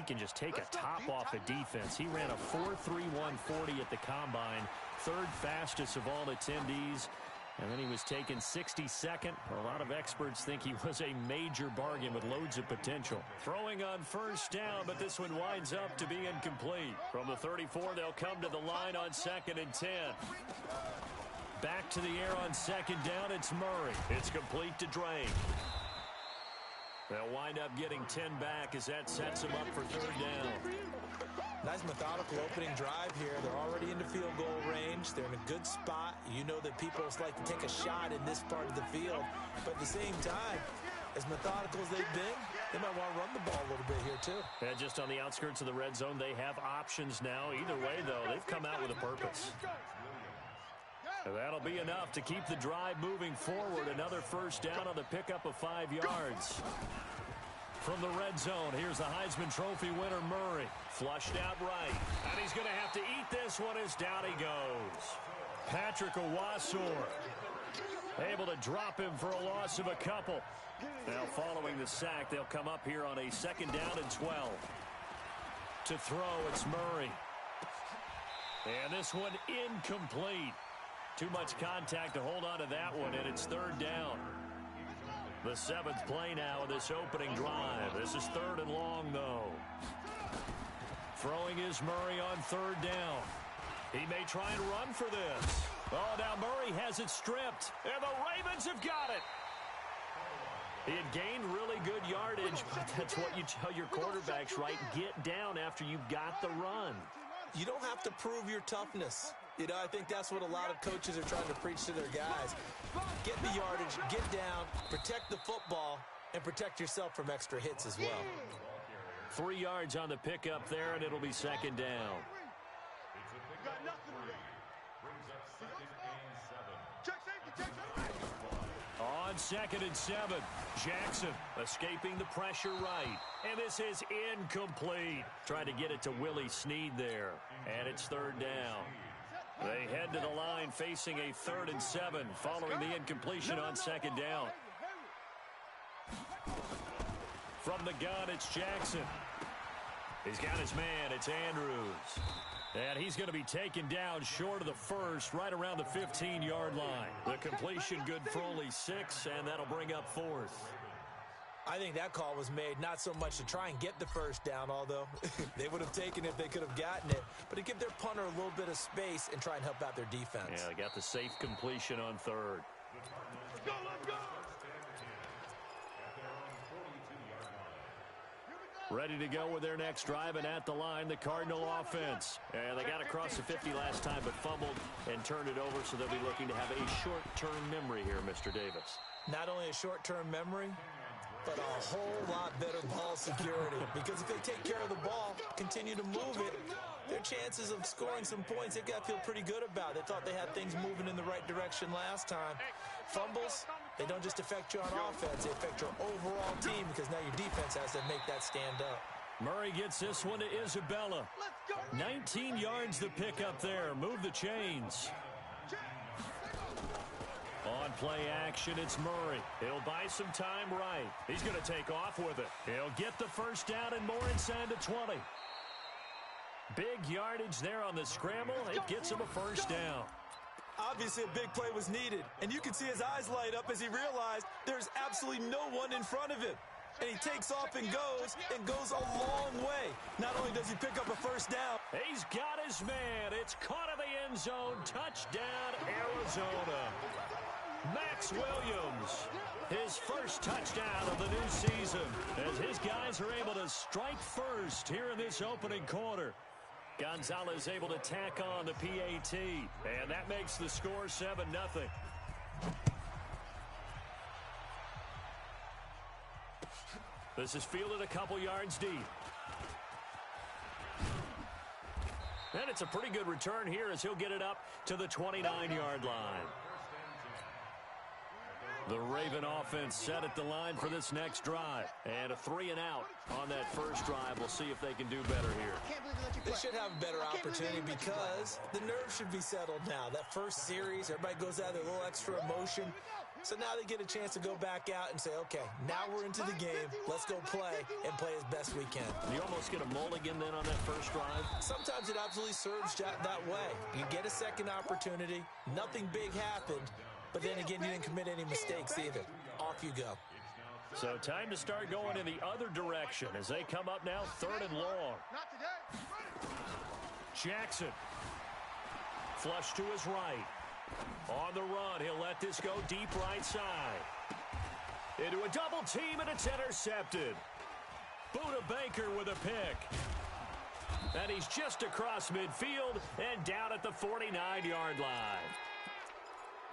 he can just take a top off of defense. He ran a 4.3140 at the Combine, third fastest of all attendees. And then he was taken 62nd. A lot of experts think he was a major bargain with loads of potential. Throwing on first down, but this one winds up to be incomplete. From the 34, they'll come to the line on 2nd and 10. Back to the air on 2nd down, it's Murray. It's complete to Drake. They'll wind up getting 10 back as that sets them up for 3rd down. Nice methodical opening drive here. They're already into field goal range. They're in a good spot. You know that people like to take a shot in this part of the field. But at the same time, as methodical as they've been, they might want to run the ball a little bit here too. Yeah, just on the outskirts of the red zone, they have options now. Either way, though, they've come out with a purpose. And that'll be enough to keep the drive moving forward. Another first down on the pickup of 5 yards. From the red zone, here's the Heisman Trophy winner, Murray. Flushed out right. And he's going to have to eat this one as down he goes. Patrick Owasor able to drop him for a loss of a couple. Now following the sack, they'll come up here on a 2nd down and 12. To throw, it's Murray. And this one incomplete. Too much contact to hold on to that one, and it's 3rd down. The 7th play now of this opening drive. This is 3rd and long, though. Throwing is Murray on 3rd down. He may try and run for this. Oh, now Murray has it stripped, and the Ravens have got it. He had gained really good yardage, but that's what you tell your quarterbacks, right? Get down after you've got the run. You don't have to prove your toughness. You know, I think that's what a lot of coaches are trying to preach to their guys. Get the yardage, get down, protect the football, and protect yourself from extra hits as well. 3 yards on the pickup there, and it'll be 2nd down. On 2nd and 7, Jackson escaping the pressure right. And this is incomplete. Trying to get it to Willie Snead there. And it's 3rd down. They head to the line facing a 3rd and 7 following the incompletion on 2nd down. From the gun, it's Jackson. He's got his man. It's Andrews. And he's going to be taken down short of the first, right around the 15-yard line. The completion good for only 6, and that'll bring up 4th. I think that call was made not so much to try and get the first down, although they would have taken it if they could have gotten it, but to give their punter a little bit of space and try and help out their defense. Yeah, they got the safe completion on 3rd. Let's go, let's go! Ready to go with their next drive, and at the line, the Cardinal offense. And they got across the 50 last time, but fumbled and turned it over, so they'll be looking to have a short-term memory here, Mr. Davis. Not only a short-term memory, but a whole lot better ball security. Because if they take care of the ball, continue to move it, their chances of scoring some points, they've got to feel pretty good about. They thought they had things moving in the right direction last time. Fumbles, they don't just affect you on offense, they affect your overall team because now your defense has to make that stand up. Murray gets this one to Isabella. 19 yards to pick up there. Move the chains. On play action, it's Murray. He'll buy some time right. He's going to take off with it. He'll get the first down and more inside the 20. Big yardage there on the scramble. It gets him a first down. Obviously, a big play was needed, and you can see his eyes light up as he realized there's absolutely no one in front of him. And he takes off and goes a long way. Not only does he pick up a first down, he's got his man. It's caught in the end zone. Touchdown, Arizona. Max Williams, his first touchdown of the new season, as his guys are able to strike first here in this opening quarter. Gonzalez able to tack on the PAT, and that makes the score 7-0. This is fielded a couple yards deep. And it's a pretty good return here as he'll get it up to the 29-yard line. The Raven offense set at the line for this next drive. And a 3-and-out on that first drive. We'll see if they can do better here. They should have a better opportunity because the nerves should be settled now. That first series, everybody goes out with a little extra emotion. So now they get a chance to go back out and say, okay, now we're into the game. Let's go play and play as best we can. You almost get a mulligan then on that first drive? Sometimes it absolutely serves that way. You get a second opportunity. Nothing big happened. But then again, you didn't commit any mistakes either. Off you go. So time to start going in the other direction as they come up now 3rd and long. Jackson. Flush to his right. On the run, he'll let this go deep right side. Into a double team, and it's intercepted. Buda Baker with a pick. And he's just across midfield and down at the 49-yard line.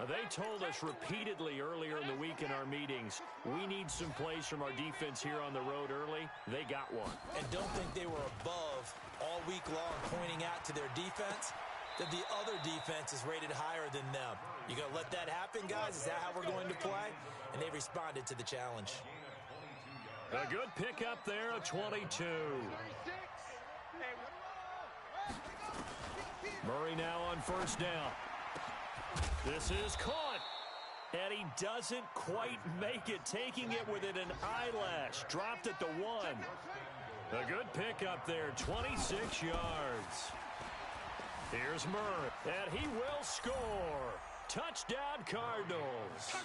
They told us repeatedly earlier in the week in our meetings, we need some plays from our defense here on the road early. They got one. And don't think they were above all week long pointing out to their defense that the other defense is rated higher than them. You going to let that happen, guys? Is that how we're going to play? And they responded to the challenge. A good pickup there, a 22. Murray now on first down. This is caught. And he doesn't quite make it, taking it within an eyelash. Dropped at the 1. A good pickup there, 26 yards. Here's Murray, and he will score. Touchdown, Cardinals.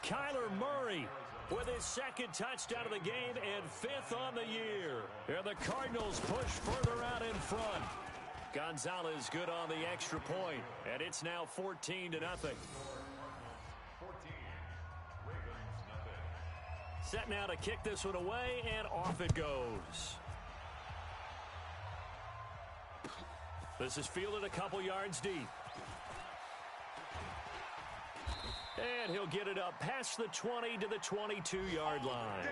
Kyler Murray with his 2nd touchdown of the game and 5th on the year. And the Cardinals push further out in front. Gonzalez good on the extra point, and it's now 14-0. Set now to kick this one away, and off it goes. This is fielded a couple yards deep. And he'll get it up past the 20 to the 22-yard line.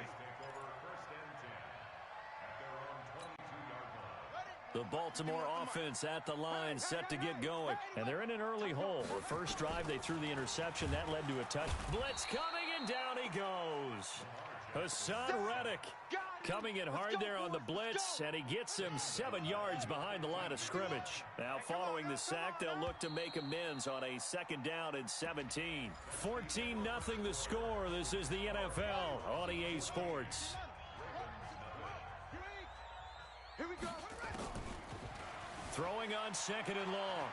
The Baltimore offense at the line, set to get going. And they're in an early hole. The first drive, they threw the interception. That led to a touch. Blitz coming, and down he goes. Hassan Reddick coming in hard there on the blitz, and he gets him 7 yards behind the line of scrimmage. Now following the sack, they'll look to make amends on a 2nd down and 17. 14-0 the score. This is the NFL on EA Sports. Here we go. Throwing on 2nd and long.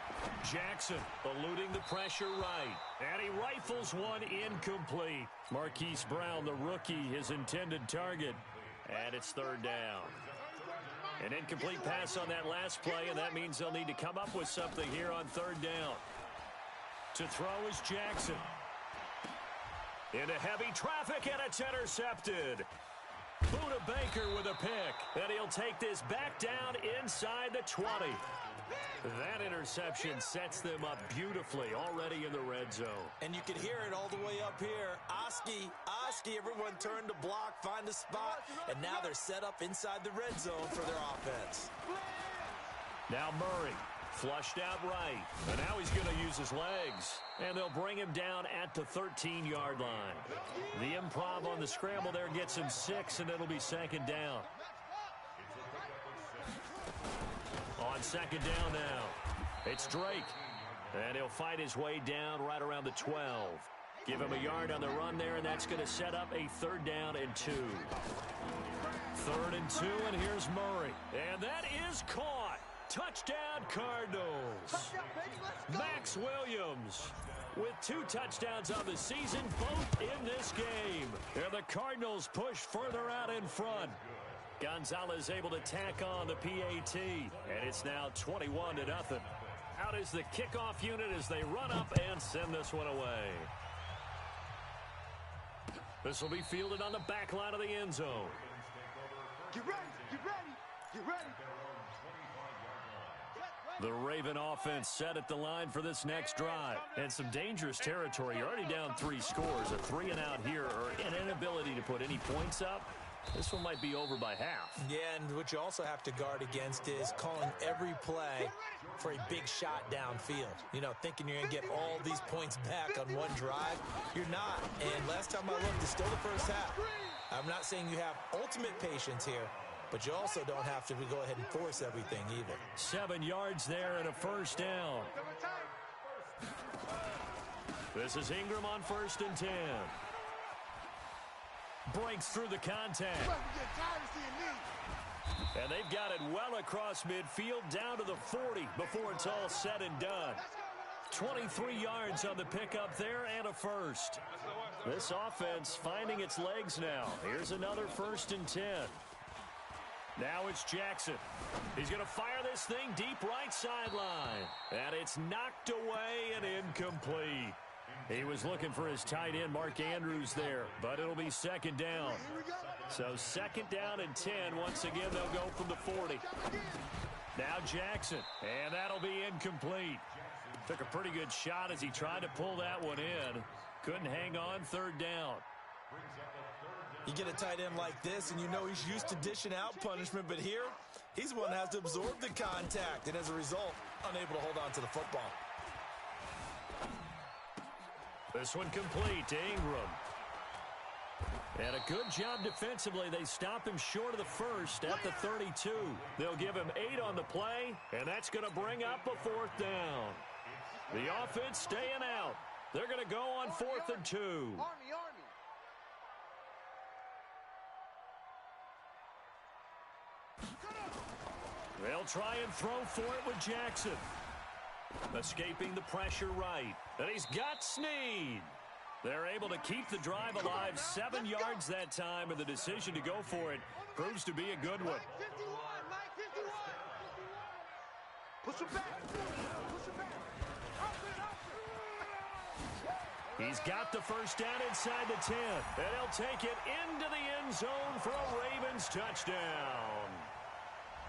Jackson eluding the pressure right. And he rifles one incomplete. Marquise Brown, the rookie, his intended target. And it's 3rd down. An incomplete pass on that last play, and that means they'll need to come up with something here on 3rd down. To throw is Jackson. Into heavy traffic, and it's intercepted. Buda Baker with a pick, and he'll take this back down inside the 20. That interception sets them up beautifully already in the red zone. And you can hear it all the way up here. Oski, everyone turned to block, find a spot, and now they're set up inside the red zone for their offense. Now Murray, flushed out right, and now he's going to use his legs. And they'll bring him down at the 13-yard line. The improv on the scramble there gets him 6, and it'll be 2nd down. On 2nd down now, it's Drake. And he'll fight his way down right around the 12. Give him a yard on the run there, and that's going to set up a 3rd down and 2. 3rd and 2, and here's Murray. And that is caught. Touchdown, Cardinals. Max Williams with 2 touchdowns on the season, both in this game. And the Cardinals push further out in front. Gonzalez able to tack on the PAT, and it's now 21-0. Out is the kickoff unit as they run up and send this one away. This will be fielded on the back line of the end zone. Get ready, get ready, get ready. The Raven offense set at the line for this next drive. And some dangerous territory. You're already down 3 scores. A 3-and-out here, or an inability to put any points up. This one might be over by half. Yeah, and what you also have to guard against is calling every play for a big shot downfield. You know, thinking you're going to get all these points back on one drive. You're not. And last time I looked, it's still the first half. I'm not saying you have ultimate patience here, but you also don't have to go ahead and force everything either. 7 yards there and a 1st down. This is Ingram on 1st and 10. Breaks through the contact. And they've got it well across midfield down to the 40 before it's all said and done. 23 yards on the pickup there and a first. This offense finding its legs now. Here's another 1st and 10. Now it's Jackson. He's going to fire this thing deep right sideline. And it's knocked away and incomplete. He was looking for his tight end, Mark Andrews, there, but it'll be 2nd down. So 2nd down and 10. Once again, they'll go from the 40. Now Jackson, and that'll be incomplete. Took a pretty good shot as he tried to pull that one in. Couldn't hang on. 3rd down. You get a tight end like this, and you know he's used to dishing out punishment, but here, he's the one that has to absorb the contact, and as a result, unable to hold on to the football. This one complete to Ingram. And a good job defensively. They stop him short of the first at the 32. They'll give him 8 on the play, and that's going to bring up a 4th down. The offense staying out. They're going to go on 4th and 2. They'll try and throw for it with Jackson. Escaping the pressure right. And he's got Snead. They're able to keep the drive alive. 7 yards that time, and the decision to go for it proves to be a good one. Push him back. He's got the first down inside the 10. And he'll take it into the end zone for a Ravens touchdown.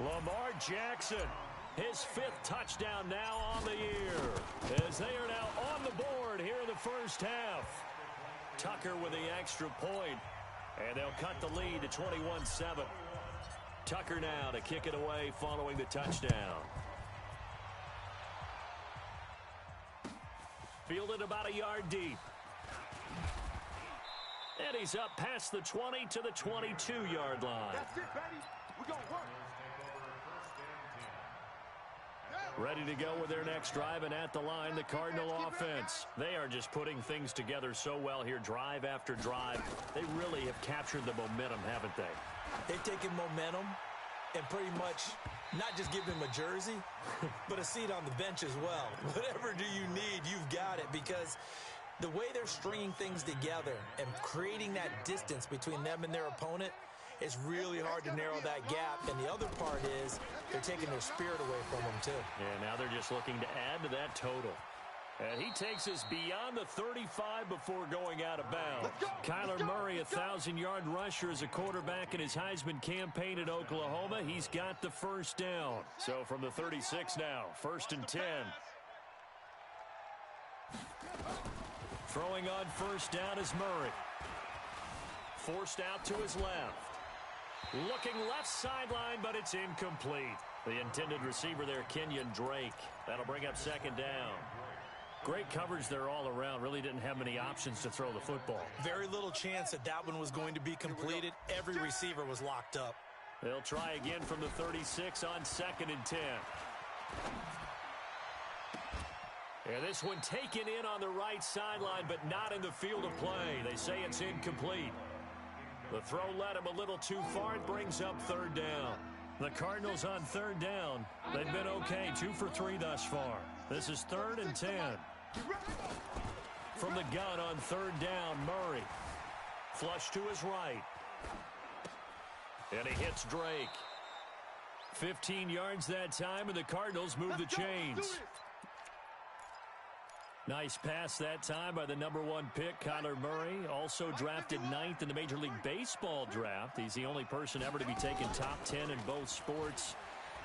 Lamar Jackson, his 5th touchdown now on the year, as they are now on the board here in the first half. Tucker with the extra point, and they'll cut the lead to 21-7. Tucker now to kick it away following the touchdown. Fielded about a yard deep. And he's up past the 20 to the 22-yard line. That's it, baby. We're going to work. Ready to go with their next drive, and at the line, the Cardinal offense. They are just putting things together so well here, drive after drive. They really have captured the momentum, haven't they? They've taken momentum and pretty much not just give him a jersey, but a seat on the bench as well. Whatever do you need, you've got it, because the way they're stringing things together and creating that distance between them and their opponent, it's really hard to narrow that gap. And the other part is they're taking their spirit away from them, too. Yeah, now they're just looking to add to that total. And he takes us beyond the 35 before going out of bounds. Kyler Murray, a 1,000-yard rusher as a quarterback in his Heisman campaign at Oklahoma. He's got the first down. So from the 36 now, 1st and 10. Throwing on 1st down is Murray. Forced out to his left. Looking left sideline, but it's incomplete. The intended receiver there, Kenyon Drake. That'll bring up 2nd down. Great coverage there all around. Really didn't have many options to throw the football. Very little chance that that one was going to be completed. Every receiver was locked up. They'll try again from the 36 on 2nd and 10. And this one taken in on the right sideline, but not in the field of play. They say it's incomplete. The throw led him a little too far. It brings up 3rd down. The Cardinals on 3rd down. They've been okay, 2 for 3 thus far. This is 3rd and 10. From the gun on 3rd down, Murray. Flush to his right. And he hits Drake. 15 yards that time, and the Cardinals move the chains. Nice pass that time by the #1 pick, Kyler Murray. Also drafted 9th in the Major League Baseball draft. He's the only person ever to be taken top 10 in both sports.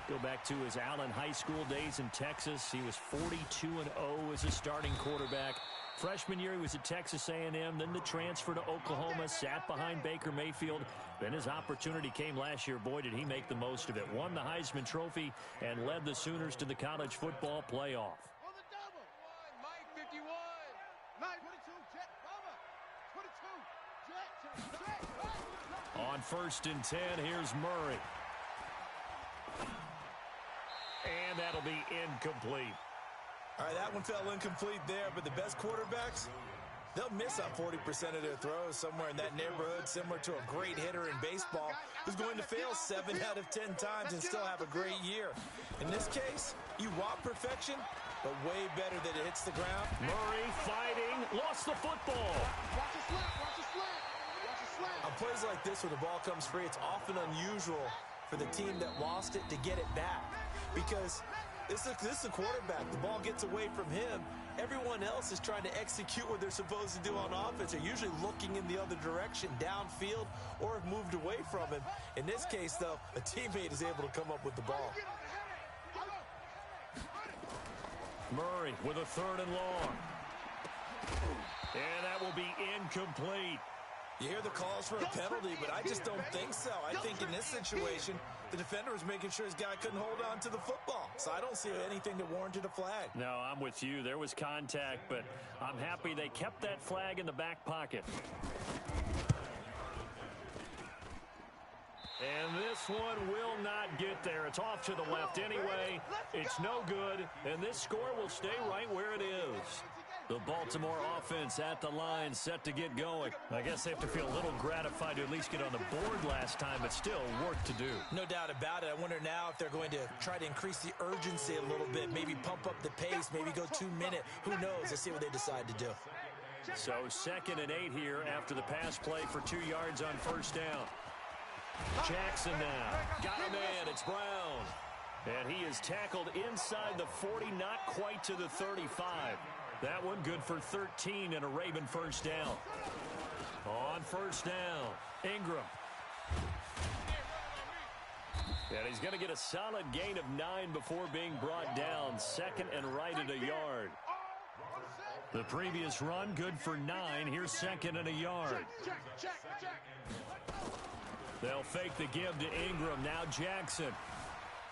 Go back to his Allen High School days in Texas. He was 42-0 as a starting quarterback. Freshman year, he was at Texas A&M. Then the transfer to Oklahoma, sat behind Baker Mayfield. Then his opportunity came last year. Boy, did he make the most of it. Won the Heisman Trophy and led the Sooners to the college football playoff. On 1st and 10, here's Murray. And that'll be incomplete. All right, that one fell incomplete there, but the best quarterbacks, they'll miss on 40% of their throws, somewhere in that neighborhood, similar to a great hitter in baseball who's going to fail 7 out of 10 times and still have a great year. In this case, you want perfection, but way better that it hits the ground. Murray fighting, lost the football. Watch a slant, watch a slant, watch a slant. On plays like this where the ball comes free, it's often unusual for the team that lost it to get it back, because this is a quarterback. The ball gets away from him. Everyone else is trying to execute what they're supposed to do on offense. They're usually looking in the other direction, downfield, or have moved away from him. In this case, though, a teammate is able to come up with the ball. Murray with a 3rd and long. And that will be incomplete. You hear the calls for a penalty, but I just don't think so. I think in this situation, the defender was making sure his guy couldn't hold on to the football. So I don't see anything that warranted a flag. No, I'm with you. There was contact, but I'm happy they kept that flag in the back pocket. And this one will not get there. It's off to the left anyway. It's no good, and this score will stay right where it is. The Baltimore offense at the line, set to get going. I guess they have to feel a little gratified to at least get on the board last time, but still work to do. No doubt about it. I wonder now if they're going to try to increase the urgency a little bit, maybe pump up the pace, maybe go 2-minute. Who knows? Let's see what they decide to do. So 2nd and 8 here after the pass play for 2 yards on 1st down. Jackson now. Got a man. It's Brown. And he is tackled inside the 40, not quite to the 35. That one good for 13 and a Raven 1st down. On 1st down, Ingram. And he's going to get a solid gain of 9 before being brought down. 2nd and right at a yard. The previous run good for 9. Here's 2nd and a yard. They'll fake the give to Ingram. Now Jackson.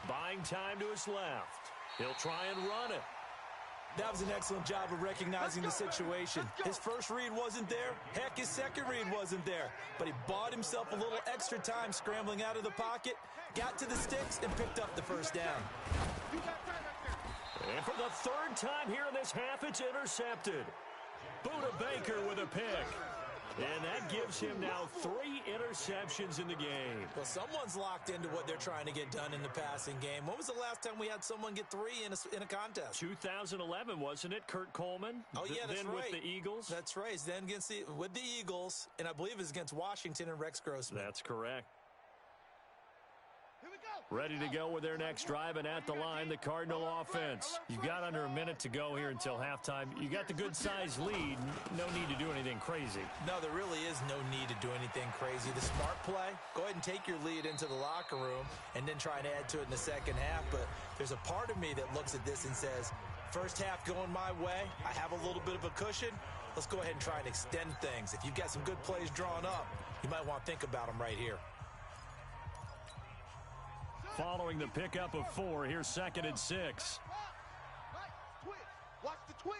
Buying time to his left. He'll try and run it. That was an excellent job of recognizing the situation. His first read wasn't there. Heck, his second read wasn't there. But he bought himself a little extra time scrambling out of the pocket, got to the sticks, and picked up the 1st down. And for the 3rd time here in this half, it's intercepted. Buda Baker with a pick. And that gives him now 3 interceptions in the game. Well, someone's locked into what they're trying to get done in the passing game. When was the last time we had someone get 3 in a contest? 2011, wasn't it? Kurt Coleman? Oh, yeah, that's then right. With the Eagles? That's right. Then with the Eagles, and I believe it's against Washington and Rex Grossman. That's correct. Ready to go with their next drive, and at the line, the Cardinal offense. You've got under a minute to go here until halftime. You got the good-sized lead. No need to do anything crazy. No, there really is no need to do anything crazy. The smart play, go ahead and take your lead into the locker room and then try and add to it in the second half. But there's a part of me that looks at this and says, first half going my way, I have a little bit of a cushion. Let's go ahead and try and extend things. If you've got some good plays drawn up, you might want to think about them right here. Following the pickup of 4, here's 2nd and 6. Watch the twist.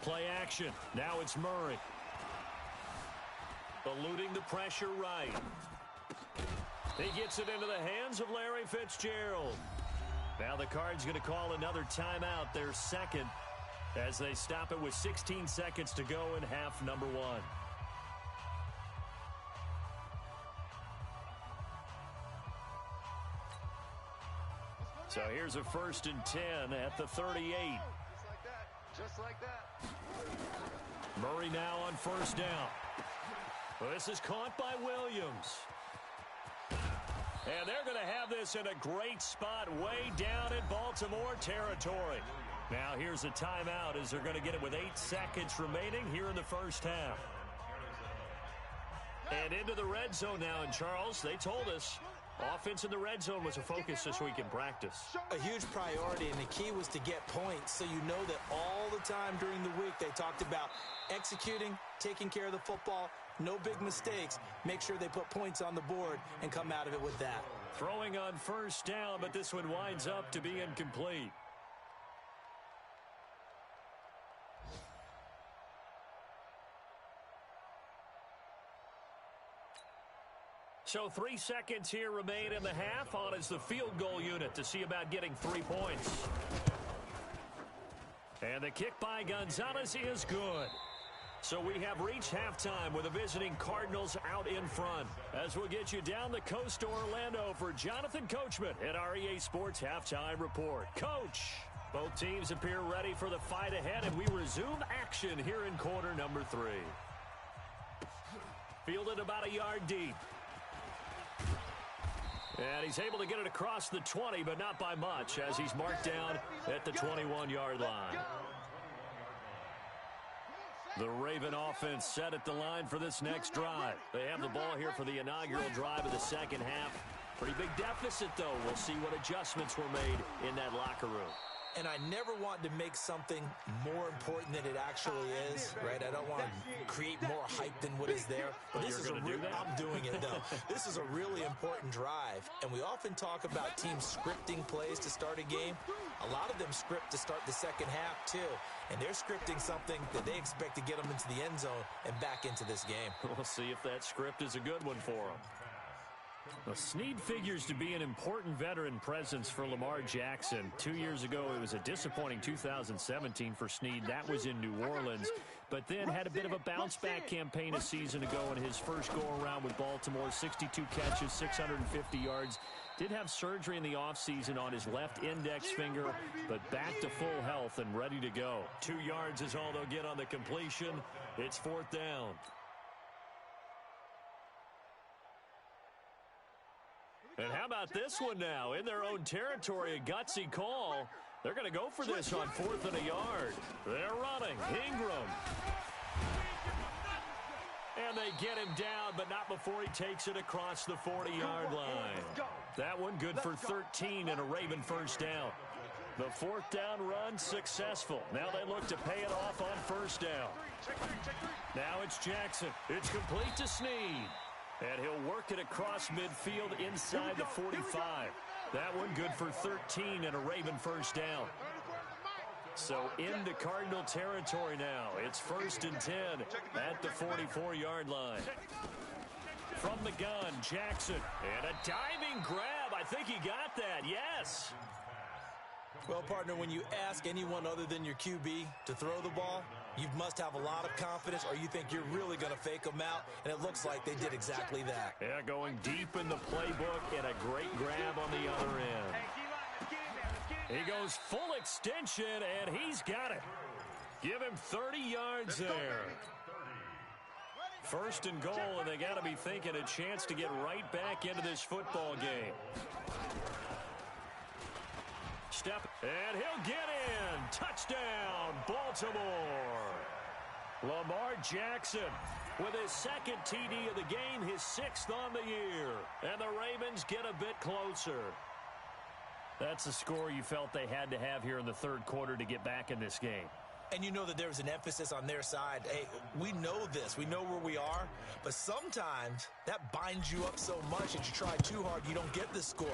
Play action. Now it's Murray. Eluding the pressure right. He gets it into the hands of Larry Fitzgerald. Now the Cards going to call another timeout, their 2nd, as they stop it with 16 seconds to go in half number 1. So here's a 1st and 10 at the 38. Just like that. Murray now on 1st down. Well, this is caught by Williams. And they're going to have this in a great spot way down in Baltimore territory. Now here's a timeout as they're going to get it with 8 seconds remaining here in the 1st half. And into the red zone now. And Charles, they told us offense in the red zone was a focus this week in practice. A huge priority, and the key was to get points. So you know that all the time during the week they talked about executing, taking care of the football, no big mistakes. Make sure they put points on the board and come out of it with that. Throwing on 1st down, but this one winds up to be incomplete. So 3 seconds here remain in the half. On is the field goal unit to see about getting 3 points. And the kick by Gonzalez is good. So we have reached halftime with the visiting Cardinals out in front. As we'll get you down the coast to Orlando for Jonathan Coachman at our EA Sports Halftime Report. Coach, both teams appear ready for the fight ahead, and we resume action here in quarter number 3. Fielded about a yard deep. And he's able to get it across the 20, but not by much, as he's marked down at the 21-yard line. The Raven offense set at the line for this next drive. They have the ball here for the inaugural drive of the second half. Pretty big deficit, though. We'll see what adjustments were made in that locker room. And I never want to make something more important than it actually is, right? I don't want to create more hype than what is there. But this is I'm doing it, though. This is a really important drive. And we often talk about teams scripting plays to start a game. A lot of them script to start the second half, too. And they're scripting something that they expect to get them into the end zone and back into this game. We'll see if that script is a good one for them. Well, Snead figures to be an important veteran presence for Lamar Jackson. 2 years ago, it was a disappointing 2017 for Snead. That was in New Orleans, but then had a bit of a bounce-back campaign a season ago in his first go-around with Baltimore. 62 catches, 650 yards. Did have surgery in the offseason on his left index finger, but back to full health and ready to go. 2 yards is all they'll get on the completion. It's 4th down. And how about this one now? In their own territory, a gutsy call. They're going to go for this on 4th and a yard. They're running. Ingram. And they get him down, but not before he takes it across the 40-yard line. That one good for 13 and a Raven first down. The 4th down run successful. Now they look to pay it off on 1st down. Now it's Jackson. It's complete to Snead. And he'll work it across midfield inside the 45. That one good for 13 and a Raven first down. So into Cardinal territory now. It's 1st and 10 at the 44-yard line. From the gun, Jackson. And a diving grab. I think he got that. Yes. Well, partner, when you ask anyone other than your QB to throw the ball, you must have a lot of confidence, or you think you're really going to fake them out, and it looks like they did exactly that. Yeah, going deep in the playbook and a great grab on the other end. He goes full extension, and he's got it. Give him 30 yards there. 1st and goal, and they got to be thinking a chance to get right back into this football game. Step, and he'll get in. Touchdown, Baltimore. Lamar Jackson with his 2nd TD of the game, his 6th on the year. And the Ravens get a bit closer. That's the score you felt they had to have here in the 3rd quarter to get back in this game. And you know that there's an emphasis on their side. Hey, we know this. We know where we are. But sometimes that binds you up so much that you try too hard, you don't get the score.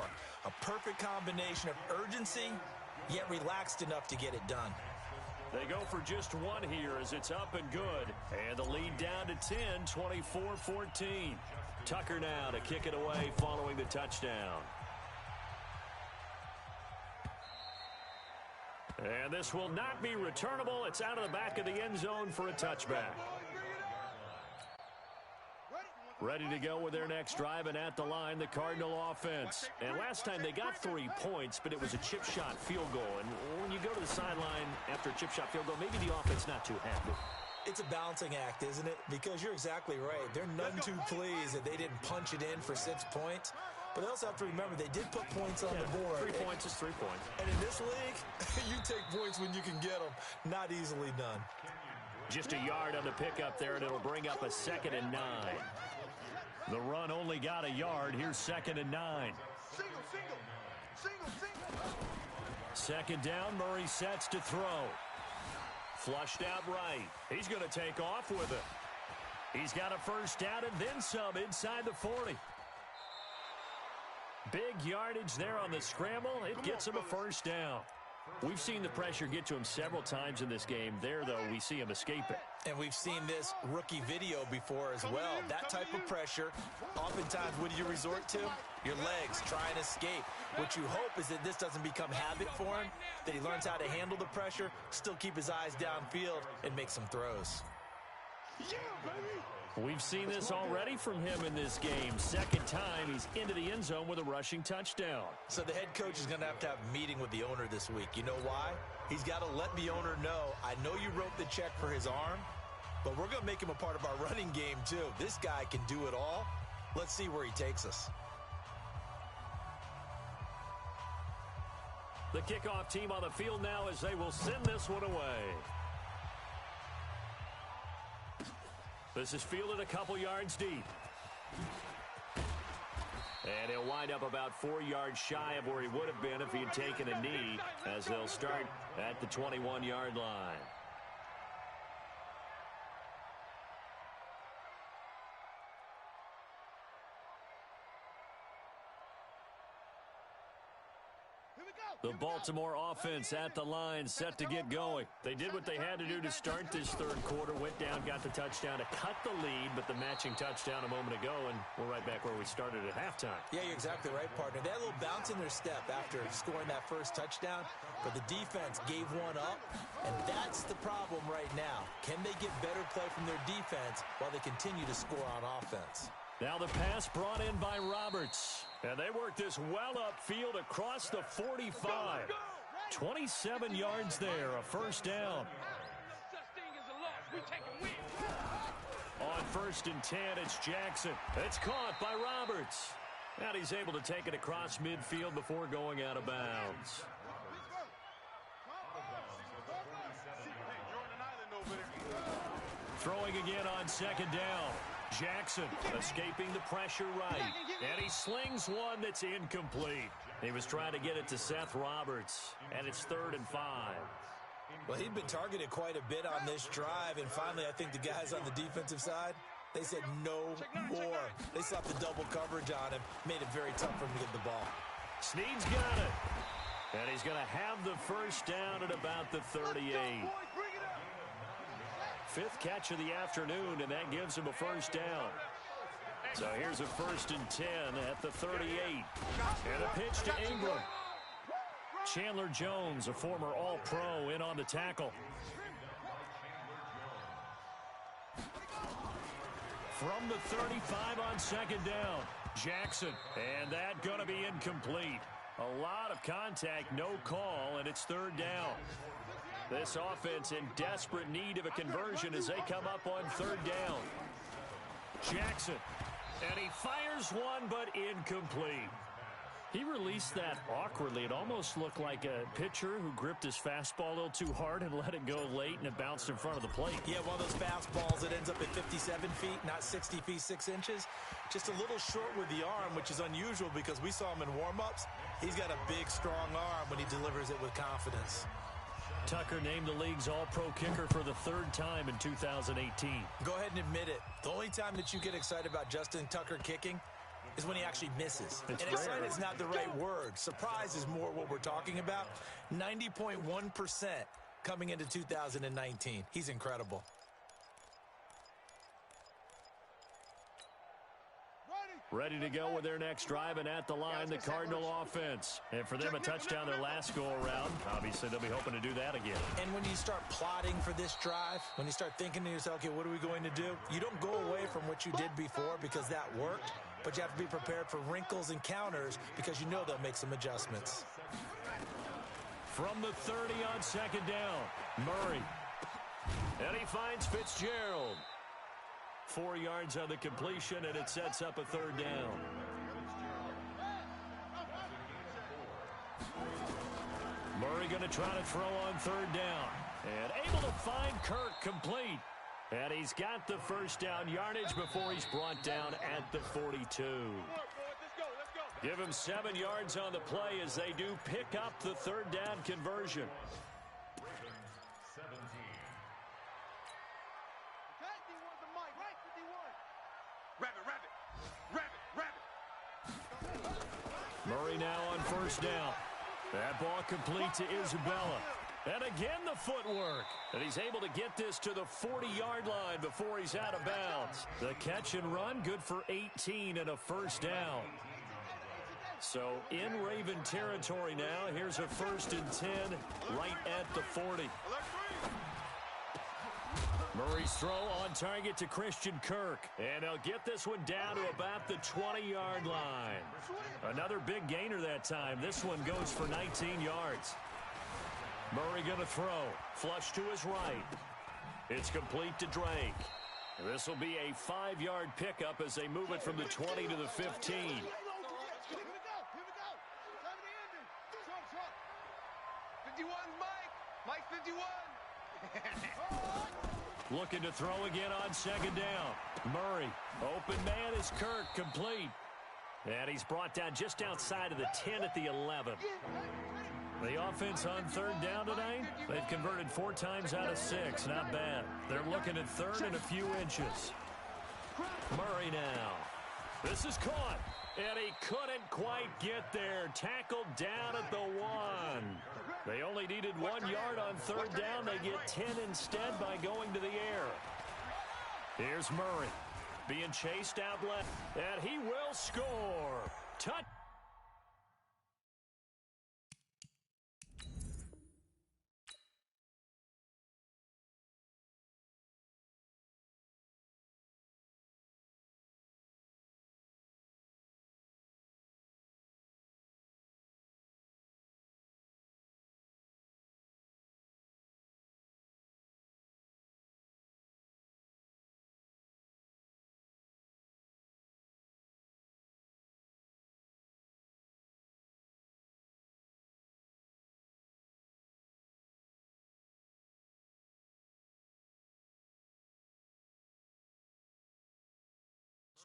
A perfect combination of urgency, yet relaxed enough to get it done. They go for just one here as it's up and good. And the lead down to 10, 24-14. Tucker now to kick it away following the touchdown. And this will not be returnable. It's out of the back of the end zone for a touchback. Ready to go with their next drive, and at the line, the Cardinal offense. And last time they got 3 points, but it was a chip shot field goal. And when you go to the sideline after a chip shot field goal, maybe the offense not too happy. It's a balancing act, isn't it? Because you're exactly right. They're none too pleased that they didn't punch it in for 6 points. But they also have to remember they did put points on the board. 3 points is 3 points. And in this league, you take points when you can get them. Not easily done. Just a yard on the pickup there, and it'll bring up a 2nd and 9. The run only got a yard. Here's 2nd and 9. Second down, Murray sets to throw. Flushed out right. He's going to take off with it. He's got a first down and then some inside the 40. Big yardage there on the scramble. It gets him a first down. We've seen the pressure get to him several times in this game. There, though, we see him escape it. And we've seen this rookie video before as well. That type of pressure, oftentimes, what do you resort to? Your legs, try and escape. What you hope is that this doesn't become habit for him, that he learns how to handle the pressure, still keep his eyes downfield, and make some throws. Yeah, baby. We've seen this already from him in this game. Second time he's into the end zone with a rushing touchdown. So the head coach is going to have a meeting with the owner this week. You know why? He's got to let the owner know, I know you wrote the check for his arm, but we're going to make him a part of our running game too. This guy can do it all. Let's see where he takes us. The kickoff team on the field now as they will send this one away. This is fielded a couple yards deep. And he'll wind up about 4 yards shy of where he would have been if he had taken a knee, as they'll start at the 21-yard line. The Baltimore offense at the line, set to get going. They did what they had to do to start this third quarter, went down, got the touchdown to cut the lead, but the matching touchdown a moment ago, and we're right back where we started at halftime. Yeah, you're exactly right, partner. They had a little bounce in their step after scoring that first touchdown, but the defense gave one up, and that's the problem right now. Can they get better play from their defense while they continue to score on offense? Now the pass brought in by Roberts. And they work this well upfield across the 45. 27 yards there, a first down. On 1st and 10, it's Jackson. It's caught by Roberts. And he's able to take it across midfield before going out of bounds. Throwing again on second down. Jackson escaping the pressure right. And he slings one that's incomplete. He was trying to get it to Seth Roberts. And it's 3rd and 5. Well, he'd been targeted quite a bit on this drive. And finally, I think the guys on the defensive side, they said no more. They slapped the double coverage on him. Made it very tough for him to get the ball. Snead's got it. And he's going to have the first down at about the 38. 5th catch of the afternoon, and that gives him a first down. So here's a 1st and 10 at the 38. And a pitch to Ingram. Chandler Jones, a former All-Pro, in on the tackle. From the 35 on second down, Jackson. And that going to be incomplete. A lot of contact, no call, and it's 3rd down. This offense in desperate need of a conversion as they come up on 3rd down. Jackson, and he fires one, but incomplete. He released that awkwardly. It almost looked like a pitcher who gripped his fastball a little too hard and let it go late, and it bounced in front of the plate. Yeah, one of those fastballs that ends up at 57 feet, not 60 feet, 6 inches. Just a little short with the arm, which is unusual because we saw him in warm-ups. He's got a big, strong arm when he delivers it with confidence. Tucker named the league's all-pro kicker for the 3rd time in 2018. Go ahead and admit it. The only time that you get excited about Justin Tucker kicking is when he actually misses. It's and excited is not the right word. Surprise is more what we're talking about. 90.1% coming into 2019. He's incredible. Ready to go with their next drive, and at the line, the Cardinal offense. And for them, a touchdown their last go-around. Obviously, they'll be hoping to do that again. And when you start plotting for this drive, when you start thinking to yourself, okay, what are we going to do? You don't go away from what you did before because that worked, but you have to be prepared for wrinkles and counters because you know they'll make some adjustments. From the 30 on second down, Murray. And he finds Fitzgerald. 4 yards on the completion, and it sets up a 3rd down. Murray going to try to throw on 3rd down. And able to find Kirk complete. And he's got the first down yardage before he's brought down at the 42. Give him 7 yards on the play as they do pick up the 3rd down conversion. Murray now on 1st down. That ball complete to Isabella. And again the footwork. And he's able to get this to the 40-yard line before he's out of bounds. The catch and run, good for 18 and a first down. So in Raven territory now. Here's a 1st and 10 right at the 40. Murray's throw on target to Christian Kirk. And he'll get this one down to about the 20-yard line. Another big gainer that time. This one goes for 19 yards. Murray going to throw. Flush to his right. It's complete to Drake. This will be a 5-yard pickup as they move it from the 20 to the 15. Mike 51. Looking to throw again on 2nd down. Murray. Open man is Kirk, complete. And he's brought down just outside of the 10 at the 11. The offense on 3rd down tonight, they've converted 4 times out of 6. Not bad. They're looking at 3rd and a few inches. Murray now. This is caught. And he couldn't quite get there. Tackled down at the 1. They only needed 1 yard on 3rd down. They get 10 instead by going to the air. Here's Murray. Being chased out left. And he will score. Touch.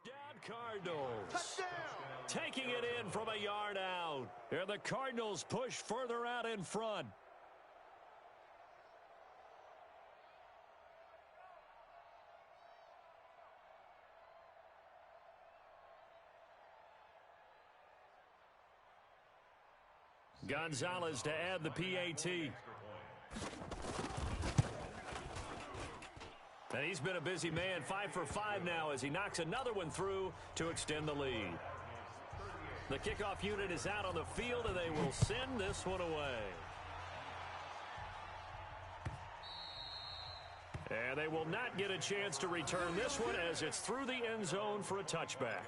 Down Cardinals. Touchdown. Taking it in from a yard out. And the Cardinals push further out in front. Gonzalez to add the PAT. And he's been a busy man, 5 for 5 now as he knocks another one through to extend the lead. The kickoff unit is out on the field, and they will send this one away. And they will not get a chance to return this one as it's through the end zone for a touchback.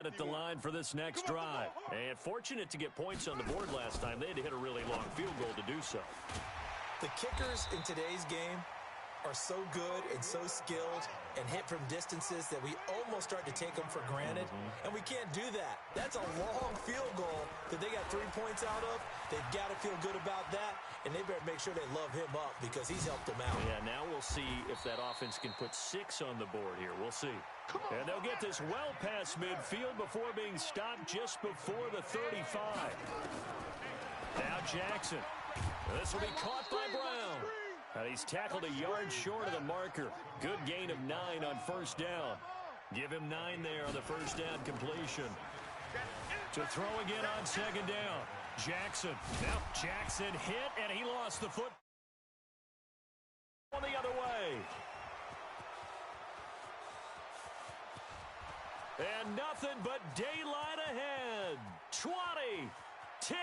At the line for this next drive. And fortunate to get points on the board last time. They had to hit a really long field goal to do so. The kickers in today's game are so good and so skilled and hit from distances that we almost start to take them for granted. And we can't do that. That's a long field goal that they got 3 points out of. They've got to feel good about that, and they better make sure they love him up because he's helped them out. Yeah, now we'll see if that offense can put 6 on the board here. We'll see. And they'll get this well past midfield before being stopped just before the 35. Now Jackson. This will be caught by Brown. And he's tackled a yard short of the marker. Good gain of 9 on 1st down. Give him 9 there on the 1st down completion. To throw again on 2nd down. Jackson. Now Jackson hit, and he lost the foot. On the other way. And nothing but daylight ahead. 20, 10.